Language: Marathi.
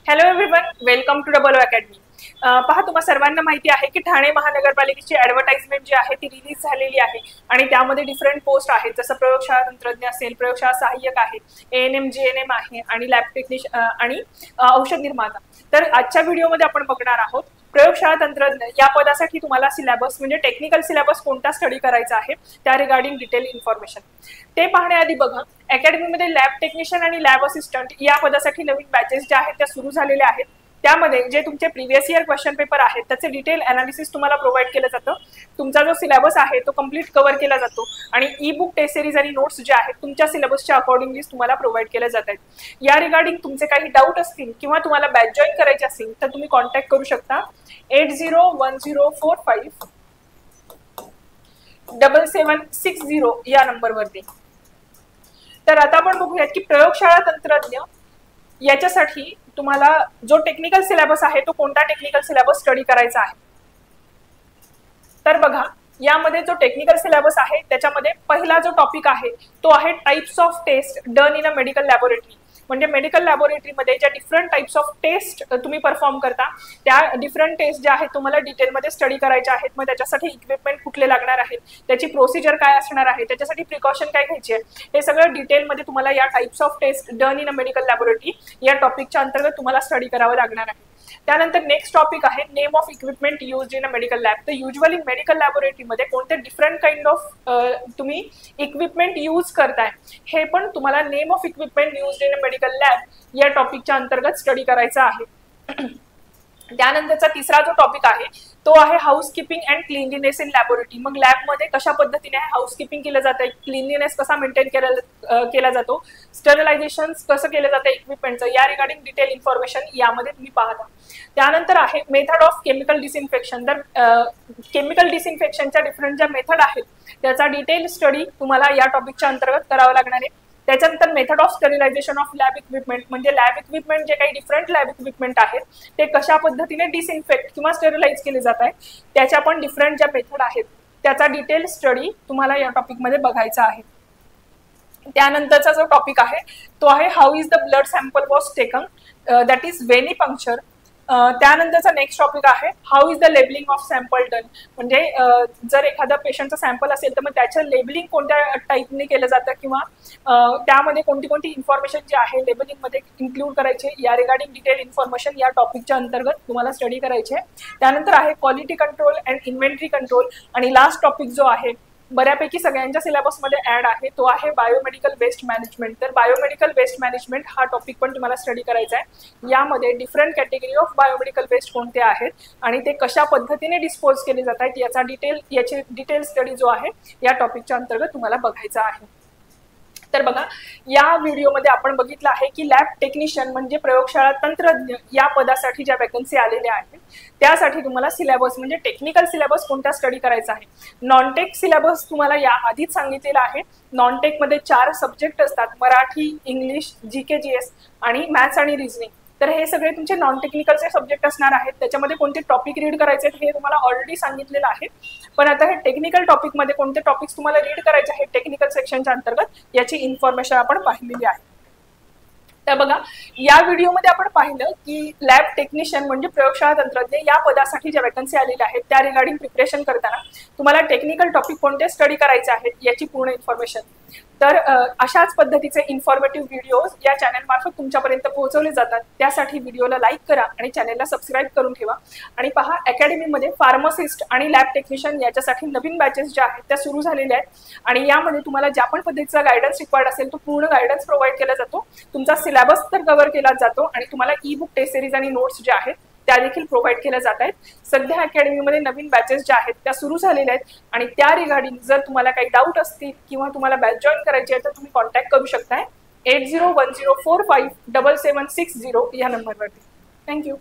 Hello everyone, welcome to double academy. पहा, तुम्हा सर्वांना माहिती आहे की ठाणे महानगरपालिकेची ॲडव्हर्टाइजमेंट जी आहे ती रिलीज झालेली आहे आणि त्यामध्ये डिफरंट पोस्ट आहेत, जसं प्रयोगशाळा तंत्रज्ञ असेल, प्रयोगशाळा सहाय्यक आहे, एएनएम जीएनएम आहे आणि लॅब टेक्निशियन आणि औषध निर्माता। तर आजच्या व्हिडिओमध्ये आपण बघणार आहोत प्रयोगशाळा तंत्रज्ञ या पदासाठी तुम्हाला सिलेबस म्हणजे टेक्निकल सिलेबस कोणता स्टडी करायचा आहे त्या रिगार्डिंग डिटेल इन्फॉर्मेशन। ते पाहण्याआधी बघा, अकॅडमीमध्ये लॅब टेक्निशियन आणि लॅब असिस्टंट या पदासाठी नवीन बॅचेस ज्या आहेत त्या सुरू झालेल्या आहेत। त्यामध्ये जे तुमचे प्रिव्हियस इयर क्वेश्चन पेपर आहेत त्याचे डिटेल अनालिसिस तुम्हाला प्रोव्हाइड केलं जातं। तुमचा जो सिलेबस आहे तो कंप्लीट कव्हर केला जातो आणि ई बुक टेस्ट सिरीज आणि नोट्स जे आहेत तुमच्या सिलेबसच्या अकॉर्डिंगली तुम्हाला प्रोव्हाइड केले जात आहेत। या रिगार्डिंग तुमचे काही डाऊट असतील किंवा तुम्हाला बॅच जॉईन करायचे असेल तर तुम्ही कॉन्टॅक्ट करू शकता 8010457760 या नंबरवरती। तर आता आपण बघूयात की प्रयोगशाळा तंत्रज्ञ याच्यासाठी तुम्हाला जो टेक्निकल सिलेबस आहे तो कोणता टेक्निकल सिलेबस स्टडी करायचा आहे। तर बघा, यामध्ये जो टेक्निकल सिलेबस आहे त्याच्यामध्ये पहिला जो टॉपिक आहे तो आहे types of test done in a medical laboratory. म्हणजे मेडिकल लॅबोरेटरीमध्ये ज्या डिफरंट टाइप्स ऑफ टेस्ट तुम्ही परफॉर्म करता त्या डिफरंट टेस्ट ज्या आहेत तुम्हाला डिटेलमध्ये स्टडी करायच्या आहेत। मग त्याच्यासाठी इक्विपमेंट कुठले लागणार आहेत, त्याची प्रोसिजर काय असणार आहे, त्याच्यासाठी प्रिकॉशन काय घ्यायची आहे, हे सगळं डिटेलमध्ये तुम्हाला या types of test done in a medical laboratory या टॉपिकच्या अंतर्गत तुम्हाला स्टडी करावं लागणार आहे। त्यानंतर नेक्स्ट टॉपिक आहे name of equipment used in a medical lab. तर युजली मेडिकल लॅबोरेटरीमध्ये कोणते डिफरंट काइंड ऑफ तुम्ही इक्विपमेंट यूज करताय हे पण तुम्हाला name of equipment used in a medical lab या टॉपिकच्या अंतर्गत स्टडी करायचा आहे। त्यानंतरचा तिसरा जो टॉपिक आहे तो आहे housekeeping and cleanliness in laboratory. मग लॅबमध्ये कशा पद्धतीने हाऊसकीपिंग केलं जातं, क्लीनलीनेस कसा मेंटेन केला जातो, स्टरलायझेशन कसं केलं जातं इक्विपमेंटचं, या रिगार्डिंग डिटेल इन्फॉर्मेशन यामध्ये तुम्ही पाहता। त्यानंतर आहे मेथड ऑफ केमिकल डिसइन्फेक्शन। तर केमिकल डिसइन्फेक्शनच्या डिफरंट ज्या मेथड आहेत त्याचा डिटेल स्टडी तुम्हाला या टॉपिकच्या अंतर्गत करावा लागणार आहे। त्याच्यानंतर method of sterilisation of lab equipment, म्हणजे लॅब इक्विपमेंट जे काही डिफरंट लॅब इक्विपमेंट आहेत ते कशा पद्धतीने डिसइन्फेक्ट किंवा स्टरिलाइज केले जात आहे त्याच्या पण डिफरंट ज्या मेथड आहेत त्याचा डिटेल स्टडी तुम्हाला या टॉपिकमध्ये बघायचा आहे। त्यानंतरचा जो टॉपिक आहे तो आहे how is the blood sample was taken, that is venipuncture. त्यानंतरचा नेक्स्ट टॉपिक आहे how is the labelling of sample done. म्हणजे जर एखादा पेशंटचा सॅम्पल असेल तर मग त्याचं लेबलिंग कोणत्या टाईपने केलं जातं किंवा त्यामध्ये कोणती कोणती इन्फॉर्मेशन जी आहे लेबलिंगमध्ये इन्क्लूड करायचे या रिगार्डिंग डिटेल इन्फॉर्मेशन या टॉपिकच्या अंतर्गत तुम्हाला स्टडी करायचे। त्यानंतर आहे quality control and inventory control आणि लास्ट टॉपिक जो आहे बऱ्यापैकी सगळ्यांच्या सिलेबसमध्ये ऍड आहे तो आहे बायोमेडिकल वेस्ट मॅनेजमेंट। तर बायोमेडिकल वेस्ट मॅनेजमेंट हा टॉपिक पण तुम्हाला स्टडी करायचा आहे। यामध्ये different category of biomedical waste कोणते आहेत आणि ते कशा पद्धतीने डिस्पोज केले जात आहेत याची डिटेल स्टडी जो आहे या टॉपिकच्या अंतर्गत तुम्हाला बघायचा आहे। तर बघा, या व्हिडिओमध्ये आपण बघितलं आहे की लॅब टेक्निशियन म्हणजे प्रयोगशाळा तंत्रज्ञ या पदासाठी ज्या वॅकन्सी आलेल्या आहेत त्यासाठी तुम्हाला सिलेबस म्हणजे टेक्निकल सिलेबस कोणता स्टडी करायचा आहे। नॉन टेक सिलेबस तुम्हाला या आधीच सांगितलेला आहे। नॉन टेक मध्ये 4 सब्जेक्ट असतात, मराठी, इंग्लिश, जीके जीएस आणि मॅथ्स आणि रिझनिंग। तर हे सगळे तुमचे नॉन टेक्निकलचे सब्जेक्ट असणार आहेत। त्याच्यामध्ये कोणते टॉपिक रीड करायचे हे तुम्हाला ऑलरेडी सांगितलेलं आहे, पण आता हे टेक्निकल टॉपिकमध्ये कोणते टॉपिक्स तुम्हाला रीड करायचे आहेत टेक्निकल सेक्शनच्या अंतर्गत याची इन्फॉर्मेशन आपण पाहिलेली आहे। तर बघा, या व्हिडिओमध्ये आपण पाहिलं की लॅब टेक्निशियन म्हणजे प्रयोगशाळा तंत्रज्ञ या पदासाठी ज्या वॅकन्सी आलेल्या आहेत त्या रिगार्डिंग प्रिपरेशन करताना तुम्हाला टेक्निकल टॉपिक कोणते स्टडी करायचे आहेत याची पूर्ण इन्फॉर्मेशन। तर अशाच पद्धतीचे इन्फॉर्मेटिव्ह व्हिडिओज या चॅनल मार्फत तुमच्यापर्यंत पोहोचवले जातात। त्यासाठी व्हिडिओला लाईक करा आणि चॅनलला सबस्क्राईब करून ठेवा। आणि पहा, अकॅडमीमध्ये फार्मासिस्ट आणि लॅब टेक्निशियन याच्यासाठी नवीन बॅचेस ज्या आहेत त्या सुरू झालेल्या आहेत आणि यामध्ये तुम्हाला ज्या पण पद्धतीचा गायडन्स रिक्वायर्ड असेल तो पूर्ण गायडन्स प्रोव्हाइड केला जातो। तुमचा सिलेबस तर कव्हर केला जातो आणि तुम्हाला ई बुक टेस्ट सिरीज आणि नोट्स ज्या आहेत त्या देखील प्रोव्हाइड केल्या जात आहेत। सध्या अकॅडमीमध्ये नवीन बॅचेस ज्या आहेत त्या सुरू झालेल्या आहेत आणि त्या रिगार्डिंग जर तुम्हाला काही डाऊट असतील किंवा तुम्हाला बॅच जॉईन करायची आहे तर तुम्ही कॉन्टॅक्ट करू शकताय 8010457760 या नंबरवरती। थँक्यू।